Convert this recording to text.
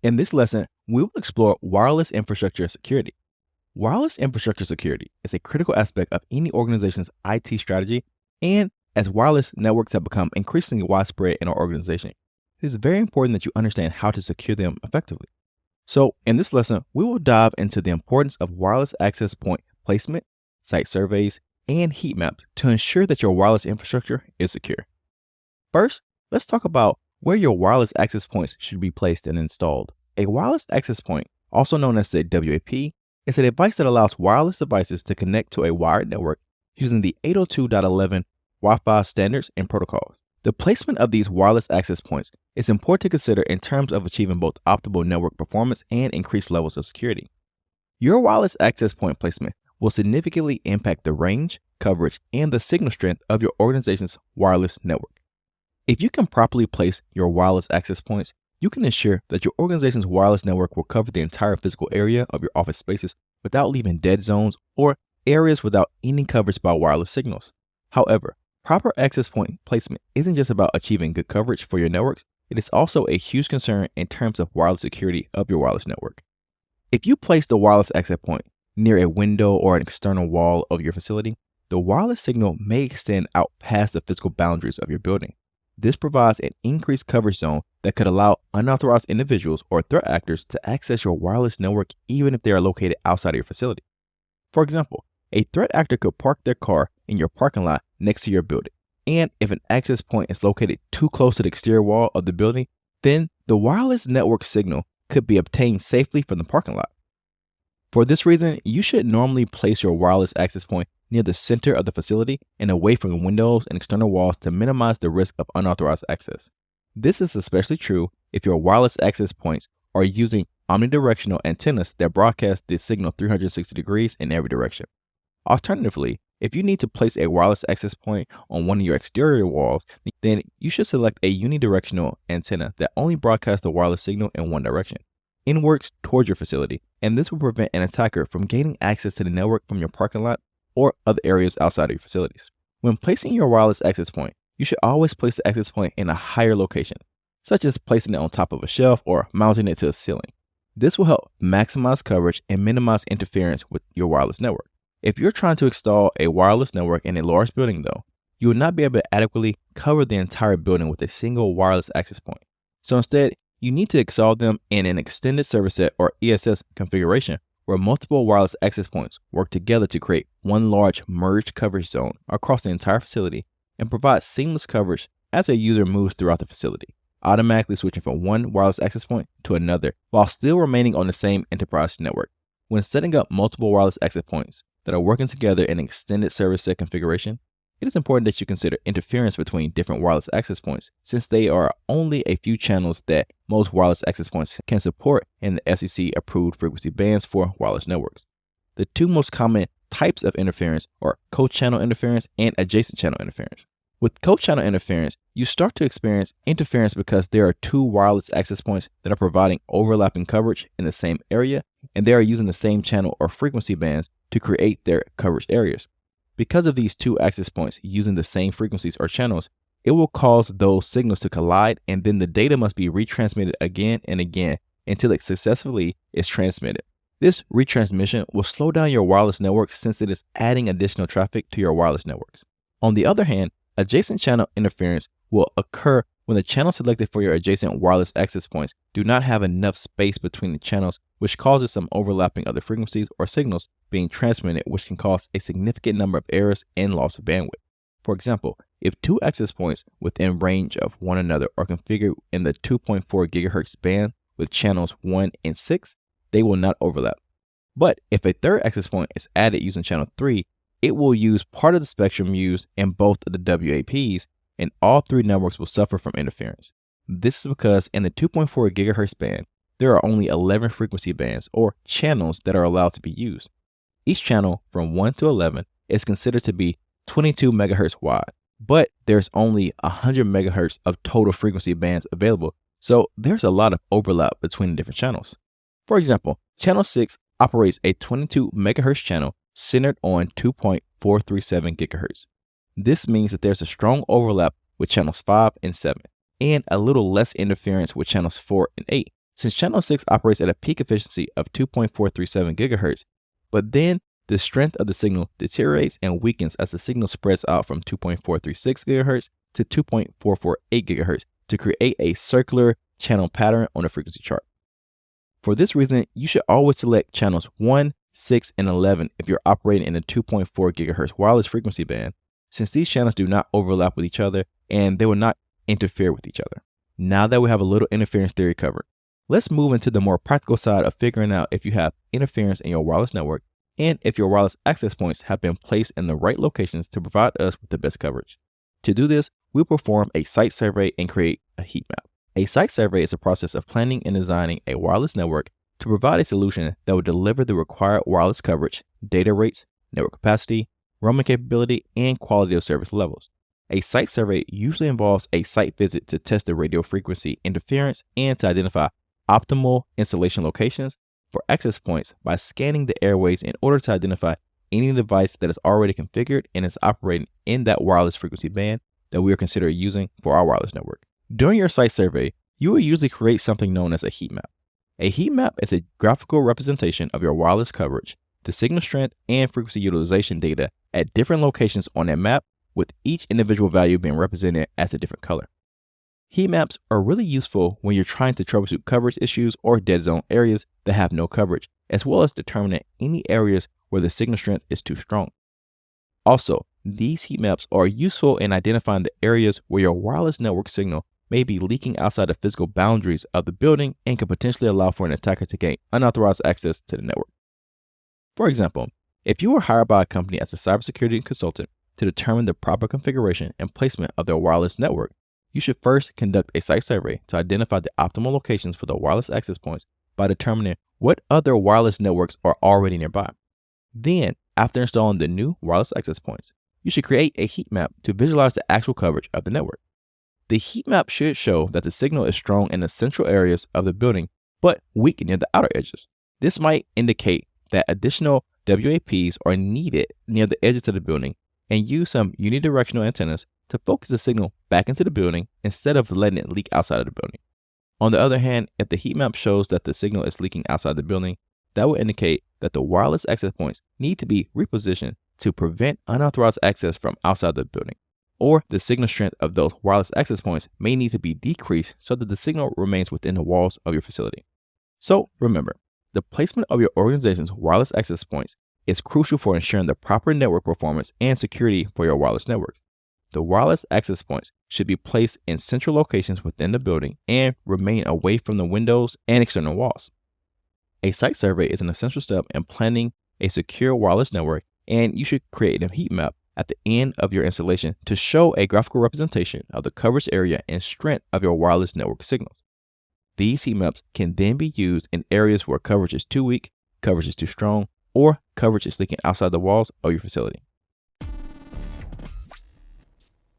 In this lesson, we will explore wireless infrastructure security. Wireless infrastructure security is a critical aspect of any organization's IT strategy, and as wireless networks have become increasingly widespread in our organization, it is very important that you understand how to secure them effectively. So, in this lesson, we will dive into the importance of wireless access point placement, site surveys, and heat maps to ensure that your wireless infrastructure is secure. First, let's talk about where your wireless access points should be placed and installed. A wireless access point, also known as the WAP, is a device that allows wireless devices to connect to a wired network using the 802.11 Wi-Fi standards and protocols. The placement of these wireless access points is important to consider in terms of achieving both optimal network performance and increased levels of security. Your wireless access point placement will significantly impact the range, coverage, and the signal strength of your organization's wireless network. If you can properly place your wireless access points, you can ensure that your organization's wireless network will cover the entire physical area of your office spaces without leaving dead zones or areas without any coverage by wireless signals. However, proper access point placement isn't just about achieving good coverage for your networks, it is also a huge concern in terms of wireless security of your wireless network. If you place the wireless access point near a window or an external wall of your facility, the wireless signal may extend out past the physical boundaries of your building. This provides an increased coverage zone that could allow unauthorized individuals or threat actors to access your wireless network even if they are located outside of your facility. For example, a threat actor could park their car in your parking lot next to your building, and if an access point is located too close to the exterior wall of the building, then the wireless network signal could be obtained safely from the parking lot. For this reason, you should normally place your wireless access point near the center of the facility and away from the windows and external walls to minimize the risk of unauthorized access. This is especially true if your wireless access points are using omnidirectional antennas that broadcast the signal 360 degrees in every direction. Alternatively, if you need to place a wireless access point on one of your exterior walls, then you should select a unidirectional antenna that only broadcasts the wireless signal in one direction, inwards towards your facility, and this will prevent an attacker from gaining access to the network from your parking lot or other areas outside of your facilities. When placing your wireless access point, you should always place the access point in a higher location, such as placing it on top of a shelf or mounting it to a ceiling. This will help maximize coverage and minimize interference with your wireless network. If you're trying to install a wireless network in a large building though, you will not be able to adequately cover the entire building with a single wireless access point. So instead, you need to install them in an extended service set or ESS configuration where multiple wireless access points work together to create one large merged coverage zone across the entire facility and provide seamless coverage as a user moves throughout the facility, automatically switching from one wireless access point to another while still remaining on the same enterprise network. When setting up multiple wireless access points that are working together in an extended service set configuration, it is important that you consider interference between different wireless access points since they are only a few channels that most wireless access points can support in the FCC approved frequency bands for wireless networks. The two most common types of interference are co-channel interference and adjacent channel interference. With co-channel interference, you start to experience interference because there are two wireless access points that are providing overlapping coverage in the same area, and they are using the same channel or frequency bands to create their coverage areas. Because of these two access points using the same frequencies or channels, it will cause those signals to collide, and then the data must be retransmitted again and again until it successfully is transmitted. This retransmission will slow down your wireless network since it is adding additional traffic to your wireless networks. On the other hand, adjacent channel interference will occur when the channels selected for your adjacent wireless access points do not have enough space between the channels, which causes some overlapping of the frequencies or signals being transmitted, which can cause a significant number of errors and loss of bandwidth. For example, if two access points within range of one another are configured in the 2.4 GHz band with channels 1 and 6, they will not overlap. But if a third access point is added using channel 3, it will use part of the spectrum used in both of the WAPs, and all three networks will suffer from interference. This is because in the 2.4 GHz band, there are only 11 frequency bands or channels that are allowed to be used. Each channel from 1 to 11 is considered to be 22 MHz wide, but there's only 100 MHz of total frequency bands available, so there's a lot of overlap between the different channels. For example, channel 6 operates a 22 MHz channel centered on 2.437 GHz. This means that there's a strong overlap with channels 5 and 7, and a little less interference with channels 4 and 8, Since channel 6 operates at a peak efficiency of 2.437 GHz, but then the strength of the signal deteriorates and weakens as the signal spreads out from 2.436 GHz to 2.448 GHz to create a circular channel pattern on the frequency chart. For this reason, you should always select channels 1, 6, and 11 if you're operating in a 2.4 GHz wireless frequency band, since these channels do not overlap with each other and they will not interfere with each other. Now that we have a little interference theory covered, let's move into the more practical side of figuring out if you have interference in your wireless network and if your wireless access points have been placed in the right locations to provide us with the best coverage. To do this, we'll perform a site survey and create a heat map. A site survey is a process of planning and designing a wireless network to provide a solution that will deliver the required wireless coverage, data rates, network capacity, roaming capability, and quality of service levels. A site survey usually involves a site visit to test the radio frequency interference and to identify optimal installation locations for access points by scanning the airways in order to identify any device that is already configured and is operating in that wireless frequency band that we are considering using for our wireless network. During your site survey, you will usually create something known as a heat map. A heat map is a graphical representation of your wireless coverage, the signal strength, and frequency utilization data at different locations on that map, with each individual value being represented as a different color. Heat maps are really useful when you're trying to troubleshoot coverage issues or dead zone areas that have no coverage, as well as determining any areas where the signal strength is too strong. Also, these heat maps are useful in identifying the areas where your wireless network signal may be leaking outside the physical boundaries of the building and could potentially allow for an attacker to gain unauthorized access to the network. For example, if you were hired by a company as a cybersecurity consultant to determine the proper configuration and placement of their wireless network, you should first conduct a site survey to identify the optimal locations for the wireless access points by determining what other wireless networks are already nearby. Then, after installing the new wireless access points, you should create a heat map to visualize the actual coverage of the network. The heat map should show that the signal is strong in the central areas of the building, but weak near the outer edges. This might indicate that additional WAPs are needed near the edges of the building, and use some unidirectional antennas to focus the signal back into the building instead of letting it leak outside of the building. On the other hand, if the heat map shows that the signal is leaking outside the building, that will indicate that the wireless access points need to be repositioned to prevent unauthorized access from outside the building. Or the signal strength of those wireless access points may need to be decreased so that the signal remains within the walls of your facility. So remember, the placement of your organization's wireless access points is crucial for ensuring the proper network performance and security for your wireless networks. The wireless access points should be placed in central locations within the building and remain away from the windows and external walls. A site survey is an essential step in planning a secure wireless network, and you should create a heat map at the end of your installation to show a graphical representation of the coverage area and strength of your wireless network signals. These heat maps can then be used in areas where coverage is too weak, coverage is too strong, or coverage is leaking outside the walls of your facility.